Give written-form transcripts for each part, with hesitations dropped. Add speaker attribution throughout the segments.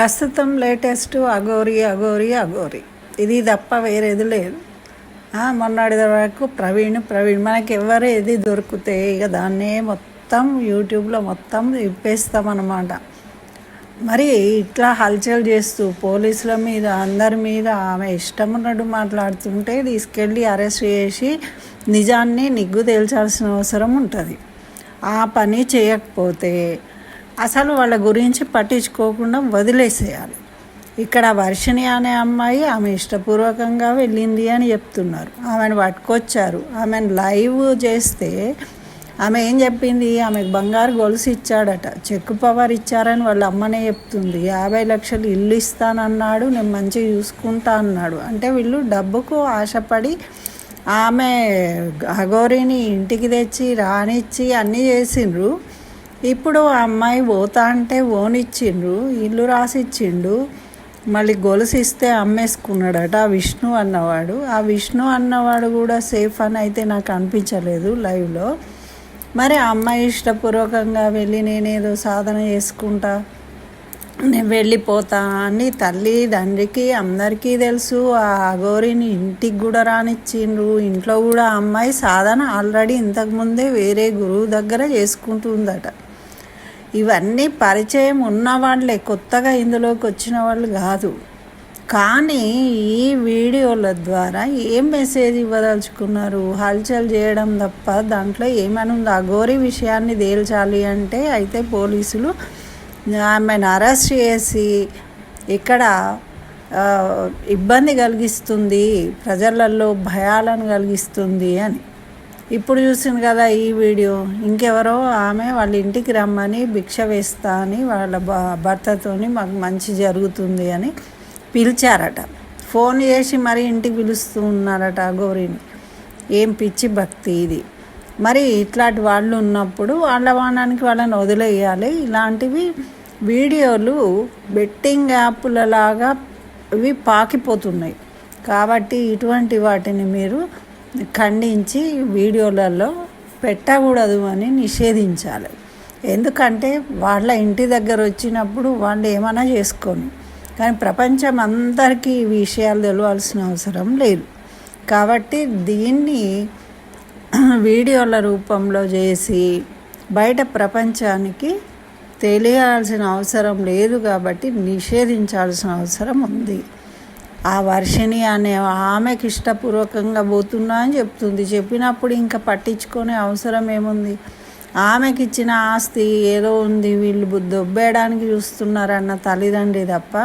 Speaker 1: ప్రస్తుతం లేటెస్ట్ అఘోరి అఘోరి అఘోరి ఇది తప్ప వేరేది లేదు. మొన్నటి వరకు ప్రవీణ్ మనకి ఎవరు ఏది దొరికితే ఇక దాన్నే మొత్తం యూట్యూబ్లో మొత్తం ఇప్పేస్తామన్నమాట. మరి ఇట్లా హల్చల్ చేస్తూ పోలీసుల మీద అందరి మీద ఆమె ఇష్టం ఉన్నట్టు మాట్లాడుతుంటే తీసుకెళ్ళి అరెస్ట్ చేసి నిజాన్ని నిగ్గు తేల్చాల్సిన అవసరం ఉంటుంది. ఆ పని చేయకపోతే అసలు వాళ్ళ గురించి పట్టించుకోకుండా వదిలేసేయాలి. ఇక్కడ వర్షిణి అనే అమ్మాయి ఆమె ఇష్టపూర్వకంగా వెళ్ళింది అని చెప్తున్నారు. ఆమెను పట్టుకొచ్చారు. ఆమెను లైవ్ చేస్తే ఆమె ఏం చెప్పింది, ఆమెకు బంగారు గొలుసు ఇచ్చాడట, చెక్ పవర్ ఇచ్చారని వాళ్ళ అమ్మనే చెప్తుంది. 50 లక్షలు ఇల్లు ఇస్తానన్నాడు, నేను మంచిగా చూసుకుంటా అన్నాడు. అంటే వీళ్ళు డబ్బుకు ఆశపడి ఆమె అఘోరిని ఇంటికి తెచ్చి రానిచ్చి అన్నీ చేసిండ్రు. ఇప్పుడు ఆ అమ్మాయి పోతా అంటే ఓనిచ్చిండ్రు, ఇల్లు రాసిచ్చిండు, మళ్ళీ గొలుసు ఇస్తే అమ్మేసుకున్నాడట ఆ విష్ణు అన్నవాడు. ఆ విష్ణు అన్నవాడు కూడా సేఫ్ అని అయితే నాకు అనిపించలేదు లైవ్లో. మరి ఆ అమ్మాయి ఇష్టపూర్వకంగా వెళ్ళి నేనేదో సాధన చేసుకుంటా, నేను వెళ్ళిపోతా అని తల్లి తండ్రికి అందరికీ తెలుసు. ఆ అఘోరిని ఇంటికి కూడా రానిచ్చిండ్రు. ఇంట్లో కూడా ఆ అమ్మాయి సాధన ఆల్రెడీ ఇంతకుముందే వేరే గురువు దగ్గర చేసుకుంటుందట. ఇవన్నీ పరిచయం ఉన్నవాళ్ళే, కొత్తగా ఇందులోకి వచ్చిన వాళ్ళు కాదు. కానీ ఈ వీడియోల ద్వారా ఏం మెసేజ్ ఇవ్వదలుచుకున్నారు? హల్చల్ చేయడం తప్ప దాంట్లో ఏమని ఉంది? అఘోరి విషయాన్ని తేల్చాలి అంటే అయితే పోలీసులు ఆమెను అరెస్ట్ చేసి ఇక్కడ ఇబ్బంది కలిగిస్తుంది, ప్రజలలో భయాలను కలిగిస్తుంది అని. ఇప్పుడు చూసింది కదా ఈ వీడియో, ఇంకెవరో ఆమె వాళ్ళ ఇంటికి రమ్మని భిక్ష వేస్తా అని వాళ్ళ భర్తతోని మాకు మంచి జరుగుతుంది అని పిలిచారట. ఫోన్ చేసి మరి ఇంటికి పిలుస్తూ ఉన్నారట అఘోరిని. ఏం పిచ్చి భక్తి ఇది! మరి ఇట్లాంటి వాళ్ళు ఉన్నప్పుడు వాళ్ళ వానానికి వాళ్ళని వదిలేయాలి. ఇలాంటివి వీడియోలు బెట్టింగ్ యాప్లలాగా ఇవి పాకిపోతున్నాయి. కాబట్టి ఇటువంటి వాటిని మీరు ఖండించి వీడియోలలో పెట్టకూడదు అని నిషేధించాలి. ఎందుకంటే వాళ్ళ ఇంటి దగ్గర వచ్చినప్పుడు వాళ్ళు ఏమైనా చేసుకొని, కానీ ప్రపంచం అందరికీ ఈ విషయాలు తెలియాల్సిన అవసరం లేదు. కాబట్టి దీన్ని వీడియోల రూపంలో చేసి బయట ప్రపంచానికి తెలియాల్సిన అవసరం లేదు. కాబట్టి నిషేధించాల్సిన అవసరం ఉంది. ఆ వర్షిణి అనే ఆమెకి ఇష్టపూర్వకంగా పోతున్నా అని చెప్తుంది. చెప్పినప్పుడు ఇంకా పట్టించుకునే అవసరం ఏముంది? ఆమెకి ఇచ్చిన ఆస్తి ఏదో ఉంది, వీళ్ళు దొబ్బేయడానికి చూస్తున్నారన్న తల్లిదండ్రి తప్ప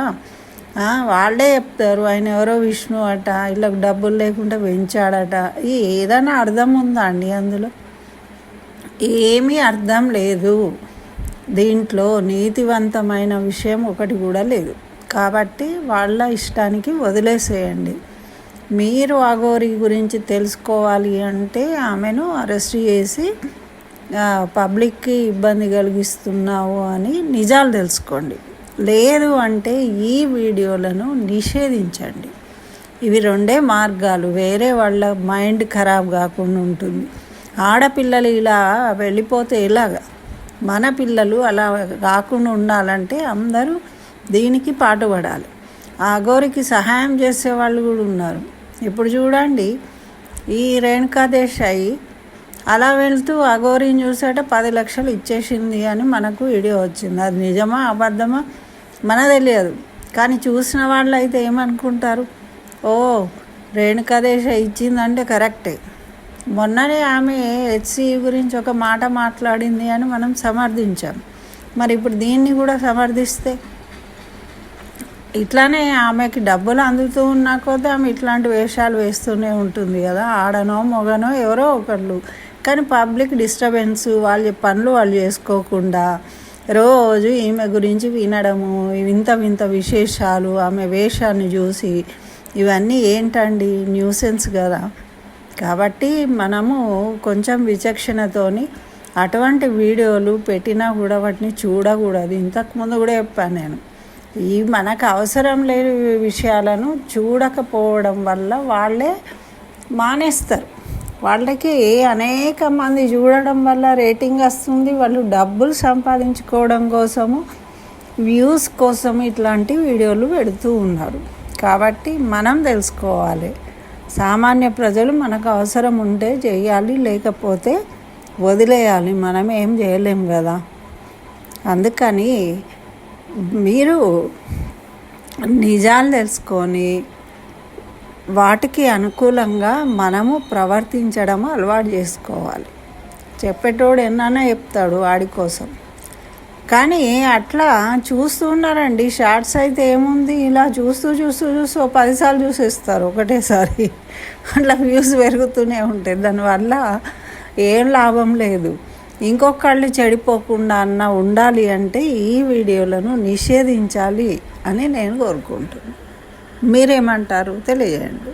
Speaker 1: వాళ్ళే చెప్తారు ఆయన ఎవరో విష్ణు అట, వీళ్ళకి డబ్బులు లేకుండా పెంచాడట. ఏదైనా అర్థం ఉందా అండి? అందులో ఏమీ అర్థం లేదు. దీంట్లో నీతివంతమైన విషయం ఒకటి కూడా లేదు. కాబట్టి వాళ్ళ ఇష్టానికి వదిలేసేయండి. మీరు అఘోరి గురించి తెలుసుకోవాలి అంటే ఆమెను అరెస్ట్ చేసి పబ్లిక్కి ఇబ్బంది కలిగిస్తున్నావు అని నిజాలు తెలుసుకోండి. లేదు అంటే ఈ వీడియోలను నిషేధించండి. ఇవి రెండే మార్గాలు. వేరే వాళ్ళ మైండ్ ఖరాబ్ కాకుండా ఉంటుంది. ఆడపిల్లలు ఇలా వెళ్ళిపోతే ఎలాగా? మన పిల్లలు అలా కాకుండా ఉండాలంటే అందరూ దీనికి పాటుపడాలి. ఆ అఘోరికి సహాయం చేసే వాళ్ళు కూడా ఉన్నారు. ఇప్పుడు చూడండి, ఈ రేణుకాదేశాయి అలా వెళ్తూ అఘోరిని చూసాట 10 లక్షలు ఇచ్చేసింది అని మనకు వీడియో వచ్చింది. అది నిజమా అబద్ధమా మనకు తెలియదు. కానీ చూసిన వాళ్ళు అయితే ఏమనుకుంటారు, ఓ రేణుకాదేశాయి ఇచ్చిందంటే కరెక్టే. మొన్ననే ఆమె హెచ్సి గురించి ఒక మాట మాట్లాడింది అని మనం సమర్థించాం. మరి ఇప్పుడు దీన్ని కూడా సమర్థిస్తే ఇట్లానే ఆమెకి డబ్బులు అందుతూ ఉన్నా కొద్దీ ఆమె ఇట్లాంటి వేషాలు వేస్తూనే ఉంటుంది కదా, ఆడనో మొగనో ఎవరో ఒకళ్ళు. కానీ పబ్లిక్ డిస్టర్బెన్స్, వాళ్ళ పనులు వాళ్ళు చేసుకోకుండా రోజు ఈమె గురించి వినడము, వింత వింత విశేషాలు, ఆమె వేషాన్ని చూసి ఇవన్నీ ఏంటండి? న్యూసెన్స్ కదా. కాబట్టి మనము కొంచెం విచక్షణతోని అటువంటి వీడియోలు పెట్టినా కూడా వాటిని చూడకూడదు. ఇంతకుముందు కూడా చెప్పాను నేను. ఈ మనకు అవసరం లేని విషయాలను చూడకపోవడం వల్ల వాళ్ళే మానేస్తారు. వాళ్ళకి అనేక మంది చూడడం వల్ల రేటింగ్ వస్తుంది. వాళ్ళు డబ్బులు సంపాదించుకోవడం కోసము వ్యూస్ కోసం ఇట్లాంటి వీడియోలు పెడుతూ ఉన్నారు. కాబట్టి మనం తెలుసుకోవాలి, సామాన్య ప్రజలు మనకు అవసరం ఉంటే చేయాలి, లేకపోతే వదిలేయాలి. మనం ఏం చేయలేం కదా. అందుకని మీరు నిజాలు తెలుసుకొని వాటికి అనుకూలంగా మనము ప్రవర్తించడం అలవాటు చేసుకోవాలి. చెప్పేటోడు ఎన్నైనా చెప్తాడు వాడి కోసం, కానీ అట్లా చూస్తూ ఉన్నారండి. షార్ట్స్ అయితే ఏముంది, ఇలా చూస్తూ 10 సార్లు చూసేస్తారు ఒకటేసారి. అట్లా వ్యూస్ పెరుగుతూనే ఉంటాయి. దానివల్ల ఏం లాభం లేదు. ఇంకొకళ్ళు చెడిపోకుండా ఉండాలి అంటే ఈ వీడియోలను నిషేధించాలి అని నేను కోరుకుంటున్నాను. మీరేమంటారు తెలియజేయండి.